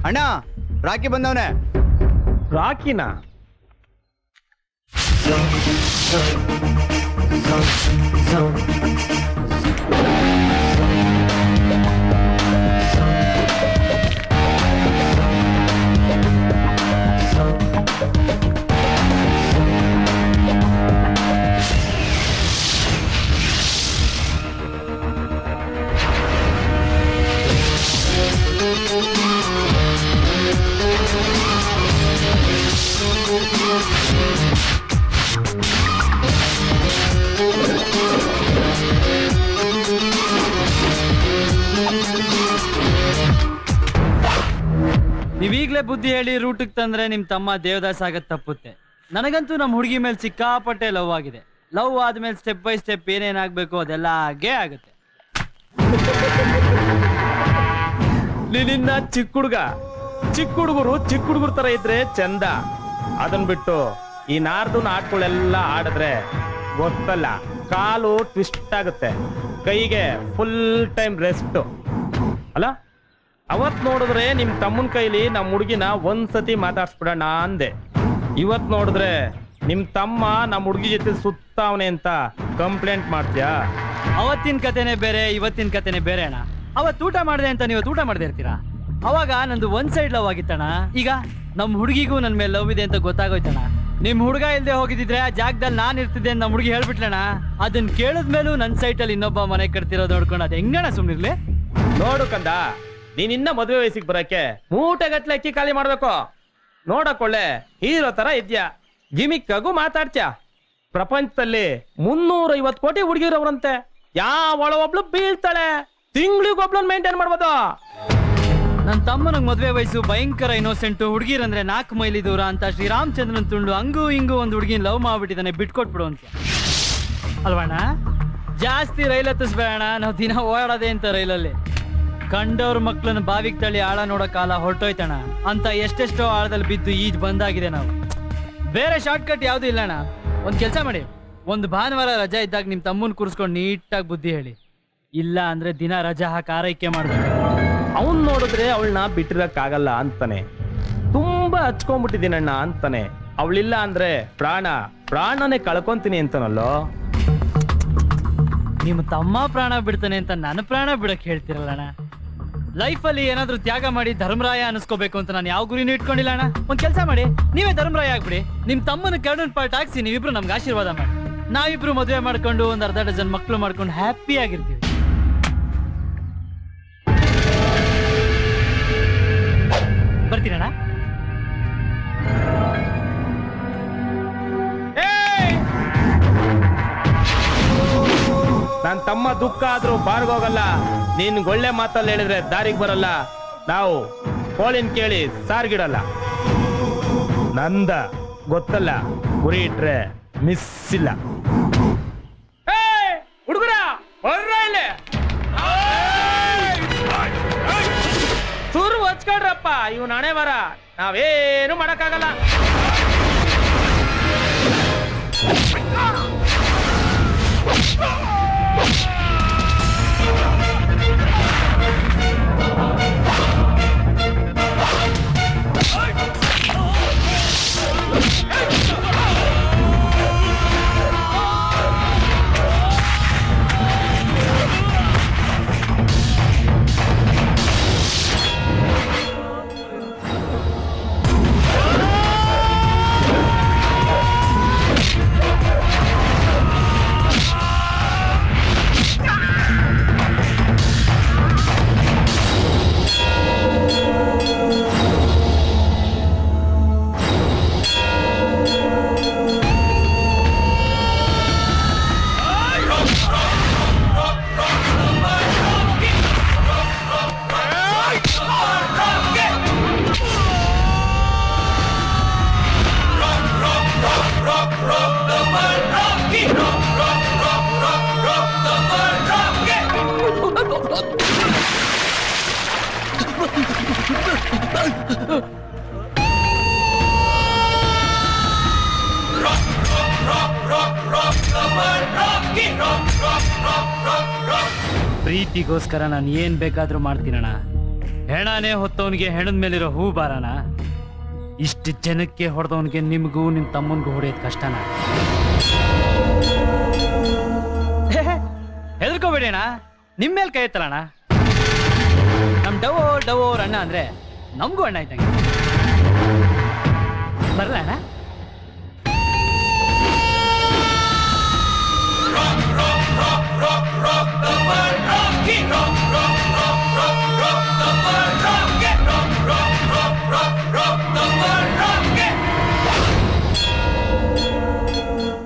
ಅಣ್ಣ ರಾಕಿ ಬಂದವನೆ. ರಾಕಿನಾ? ನೀವೀಗ್ಲೇ ಬುದ್ಧಿ ಹೇಳಿ ರೂಟಿಗೆ ತಂದ್ರೆ ನಿಮ್ ತಮ್ಮ ದೇವದಾಸ್ ಆಗದ್ ತಪ್ಪುತ್ತೆ. ನನಗಂತೂ ನಮ್ಮ ಹುಡುಗಿ ಮೇಲೆ ಸಿಕ್ಕಾಪಟ್ಟೆ ಲವ್ ಆಗಿದೆ. ಲವ್ ಆದ್ಮೇಲೆ ಸ್ಟೆಪ್ ಬೈ ಸ್ಟೆಪ್ ಏನೇನಾಗ್ಬೇಕು ಅದೆಲ್ಲ ಹಾಗೇ ಆಗುತ್ತೆ. ನಿನ್ನ ಚಿಕ್ಕ ಹುಡುಗರು ಚಿಕ್ಕ ಹುಡುಗರು ತರ ಇದ್ರೆ ಚಂದ. ಅದನ್ ಬಿಟ್ಟು ಈ ನಾರ್ದು ನಾಟ್ಗಳೆಲ್ಲ ಆಡಿದ್ರೆ ಗೊತ್ತಲ್ಲ, ಕಾಲು ಟ್ವಿಸ್ಟ್ ಆಗುತ್ತೆ, ಕೈಗೆ ಫುಲ್ ಟೈಮ್ ರೆಸ್ಟ್ ಅಲ್ಲ. ಅವತ್ ನೋಡಿದ್ರೆ ನಿಮ್ ತಮ್ಮನ ಕೈಲಿ ನಮ್ಮ ಹುಡುಗಿನ ಒಂದ್ಸತಿ ಮಾತಾಡ್ಸ್ಬಿಡೋಣ ಅಂದೆ. ಇವತ್ ನೋಡಿದ್ರೆ ನಿಮ್ ತಮ್ಮ ನಮ್ಮ ಹುಡುಗಿ ಜೊತೆ ಸುತ್ತಾವನೆ ಅಂತ ಕಂಪ್ಲೇಂಟ್ ಮಾಡ್ತೀಯಾ? ಅವತ್ತಿನ ಕತೆನೆ ಬೇರೆ, ಇವತ್ತಿನ ಕತೆನೆ ಬೇರೆ ಅಣ್ಣ. ಅವತ್ತು ಊಟ ಮಾಡಿದೆ ಅಂತ ನೀವು ಊಟ ಮಾಡದೇ ಇರ್ತೀರಾ? ಅವಾಗ ನಂದು ಒಂದ್ ಸೈಡ್ ಲವ್ ಆಗಿತ್ತಣ್ಣ. ಈಗ ನಮ್ ಹುಡುಗಿಗೂ ನನ್ ಮೇಲೆ ಲವ್ ಇದೆ ಅಂತ ಗೊತ್ತಾಗೋಯ್ತಣ್ಣ. ನಿಮ್ ಹುಡುಗ ಇಲ್ದೆ ಹೋಗಿದ್ರೆ ಆ ಜಾಗದಲ್ಲಿ ನಾನ್ ಇರ್ತಿದ್ದೆ ಅಂತ ನಮ್ ಹುಡುಗಿ ಹೇಳ್ಬಿಟ್ಲಣ್ಣ. ಅದನ್ನ ಕೇಳಿದ್ಮೇಲೂ ನನ್ ಸೈಟ್ ಅಲ್ಲಿ ಇನ್ನೊಬ್ಬ ಮನೆ ಕಟ್ತಿರೋದು ನೋಡ್ಕೊಂಡು ಅದ್ ಹೆಂಗಣ ಸುಮ್ನಿರ್ಲಿ? ನೋಡು ಕಂದ, ನೀನ್ ಇನ್ನ ಮದುವೆ ವಯಸ್ಸಿಗೆ ಬರಕ್ಕೆ ಮೂಟೆಗಟ್ಲೆ ಅಕ್ಕಿ ಖಾಲಿ ಮಾಡ್ಬೇಕು. ನೋಡಕೊಳ್ಳೆ ಹೀರೋ ತರ ಇದ್ಯಾ, ಗಿಮಿಕ್ಕಾಗೂ ಮಾತಾಡ್ತ್ಯಾ. ಪ್ರಪಂಚದಲ್ಲಿ 350 ಕೋಟಿ ಹುಡುಗಿರವ್ರಂತೆ. ಯಾವಳ ಒಬ್ಳು ಬೀಳ್ತಾಳೆ, ತಿಂಗಳಿಗೊಬ್ಳನ್ ಮೇಂಟೈನ್ ಮಾಡ್ಬೋದು. ನನ್ ತಮ್ಮನಿಗೆ ಮದ್ವೆ ವಯಸ್ಸು, ಭಯಂಕರ ಇನ್ನೋಸೆಂಟು, ಹುಡುಗಿರಂದ್ರೆ 4 ಮೈಲಿ ದೂರ ಅಂತ ಶ್ರೀರಾಮಚಂದ್ರನ್ ತುಂಡು ಹಂಗೂ ಹಿಂಗೂ ಒಂದು ಹುಡುಗಿನ ಲವ್ ಮಾಡ್ಬಿಟ್ಟಿದ್ದಾನೆ, ಬಿಟ್ಕೊಟ್ಬಿಡು ಅಂತ ಅಲ್ವಣ್ಣ? ಜಾಸ್ತಿ ರೈಲ್ ಹತ್ತಿಸ್ಬೇಡ, ನಾವು ದಿನ ಓಡಾಡೋದೇ ಅಂತ ರೈಲಲ್ಲಿ. ಕಂಡವ್ರ ಮಕ್ಳನ್ನ ಬಾವಿಗೆ ತಳ್ಳಿ ಆಳ ನೋಡೋ ಕಾಲ ಹೊರಟೋಯ್ತಣ್ಣ. ಅಂತ ಎಷ್ಟೆಷ್ಟೋ ಆಳದಲ್ಲಿ ಬಿದ್ದು ಈಜ್ ಬಂದಾಗಿದೆ ನಾವು. ಬೇರೆ ಶಾರ್ಟ್ ಕಟ್ ಯಾವ್ದು ಇಲ್ಲಣ್ಣ. ಒಂದ್ ಕೆಲ್ಸ ಮಾಡಿ, ಒಂದು ಭಾನುವಾರ ರಜಾ ಇದ್ದಾಗ ನಿಮ್ ತಮ್ಮನ್ ಕೂರಿಸ್ಕೊಂಡು ನೀಟಾಗಿ ಬುದ್ಧಿ ಹೇಳಿ. ಇಲ್ಲ ಅಂದ್ರೆ ದಿನ ರಜಾ ಹಾಕಿ ಆರೈಕೆ ಮಾಡ್ಬೇಕು. ಅವನ್ ನೋಡಿದ್ರೆ ಅವಳನ್ನ ಬಿಟ್ಟಿರಕ್ಕಾಗಲ್ಲ ಅಂತಾನೆ, ತುಂಬಾ ಹಚ್ಕೊಂಡ್ಬಿಟ್ಟಿದ್ದೀನಣ್ಣ ಅಂತಾನೆ. ಅವಳಿಲ್ಲ ಅಂದ್ರೆ ಪ್ರಾಣನೇ ಕಳ್ಕೊಂತೀನಿ ಅಂತನಲ್ಲೋ. ನಿಮ್ಮ ತಮ್ಮ ಪ್ರಾಣ ಬಿಡ್ತಾನೆ ಅಂತ ನನ್ನ ಪ್ರಾಣ ಬಿಡಕ್ ಹೇಳ್ತಿರಲ್ಲಣ್ಣ. ಲೈಫಲ್ಲಿ ಏನಾದ್ರೂ ತ್ಯಾಗ ಮಾಡಿ ಧರ್ಮರಾಯ ಅನಿಸ್ಕೋಬೇಕು ಅಂತ ನಾನು ಯಾವ ಗುರಿನೂ ಇಟ್ಕೊಂಡಿಲ್ಲ ಅಣ್ಣ. ಒಂದ್ ಕೆಲಸ ಮಾಡಿ, ನೀವೇ ಧರ್ಮರಾಯ ಆಗ್ಬಿಡಿ. ನಿಮ್ ತಮ್ಮನ ಕರ್ಣನ್ ಪಾರ್ಟ್ ಹಾಕ್ಸಿ ನೀವಿಬ್ರು ನಮ್ಗೆ ಆಶೀರ್ವಾದ ಮಾಡಿ. ನಾವಿಬ್ರು ಮದುವೆ ಮಾಡ್ಕೊಂಡು ಒಂದ್ ಅರ್ಧ ಡಜನ್ ಮಕ್ಳು ಮಾಡ್ಕೊಂಡು ಹ್ಯಾಪಿ ಆಗಿರ್ತೀವಿ. ಬರ್ತೀನಣ್ಣ. ನನ್ ತಮ್ಮ ದುಃಖ ಆದ್ರೂ ಬಾರ್ಗೋಗಲ್ಲ. ನೀನ್ ಒಳ್ಳೆ ಮಾತಲ್ಲಿ ಹೇಳಿದ್ರೆ ದಾರಿಗೆ ಬರಲ್ಲ. ನಾವು ಕೋಳಿನ ಕೇಳಿ ಸಾರ್ಗಿಡಲ್ಲ. ನಂದ ಗೊತ್ತಲ್ಲ, ಗುರಿ ಇಟ್ರೆ ಮಿಸ್ ಇಲ್ಲ. ಹುಡುಗರ ಸುರು ಹಚ್ಕೊಡ್ರಪ್ಪ, ಇವ್ ನಾಣೆ ಬರ, ನಾವೇನು ಮಾಡಕ್ಕಾಗಲ್ಲ. ಪ್ರೀತಿಗೋಸ್ಕರ ನಾನು ಏನ್ ಬೇಕಾದ್ರೂ ಮಾಡ್ತೀನಣ್ಣ. ಹೆಣನೇ ಹೊತ್ತವನಿಗೆ ಹೆಣದ ಮೇಲಿರೋ ಹೂ ಬಾರನ ಇಷ್ಟು ಜನಕ್ಕೆ ಹೊಡೆದವನಿಗೆ ನಿಮ್ಗೂ ನಿಮ್ ತಮ್ಮನ್ಗೂ ಹೊಡೆಯೋದು ಕಷ್ಟನ. ಹೆದರ್ಕೋಬೇಡಿ ಅಣ್ಣ, ನಿಮ್ ಮೇಲೆ ಕೈ ಎತ್ತಲ್ಲ ಅಣ್ಣ. ನಮ್ ಡವೋ ಡವೋ ಅಣ್ಣ ಅಂದ್ರೆ ನಮ್ಗೂ ಅಣ್ಣ ಇದ್ದಂಗೆ.